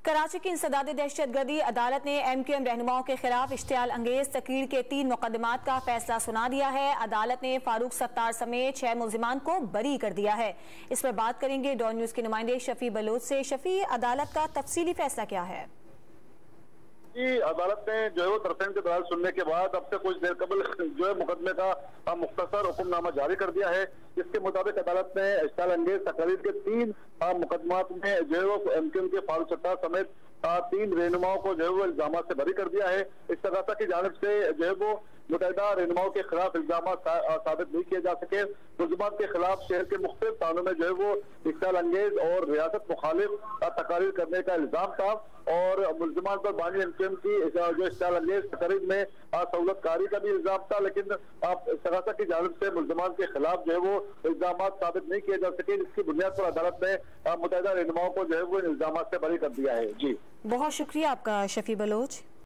कराची की इंसदाद दहशतगर्दी अदालत ने MQM रहनुमाओं के खिलाफ इश्तियाल अंगेज तकीर के 3 मुकदमात का फैसला सुना दिया है। अदालत ने फारूक सत्तार समेत 6 मुल्जिमान को बरी कर दिया है। इस पर बात करेंगे डॉन न्यूज के नुमाइंदे शफी बलोच से। शफी, अदालत का तफसीली फैसला क्या है? जी, अदालत ने जो है वो तरफेन के दलाल सुनने के बाद अब से कुछ देर कबल जो है मुकदमे का मुख्तसर हुक्मनामा जारी कर दिया है। इसके मुताबिक अदालत ने इश्तियाल अंगेज तकरीर के 3 मुकदमात में जो है वो MQM के फारूक सत्तार समेत 3 रहनुमाओं को जो है वो इल्जाम से बरी कर दिया है। इस्तगासा की जानिब से जो है वो मुतहदा रहनुमाओं के खिलाफ इल्जाम साबित नहीं किए जा सके। मुल्जिमान के खिलाफ शहर के मुख्तलिफ थानों में जो है वो इश्तियाल अंगेज और रियासत मुखालिफ तकारीर करने का इल्जाम था और मुल्जिमान पर बानी MQM की जो इश्तियाल अंगेज तकरीर में सहूलतकारी का भी इल्जाम था, लेकिन इस्तगासा की जानिब से मुल्जिमान के खिलाफ जो है वो इल्जाम साबित नहीं किए जा सके, जिसकी बुनियाद पर अदालत ने मुतहदा रहनुमाओं को जो है वो इल्जाम से बरी कर दिया है। जी, बहुत शुक्रिया आपका शफी बलोच।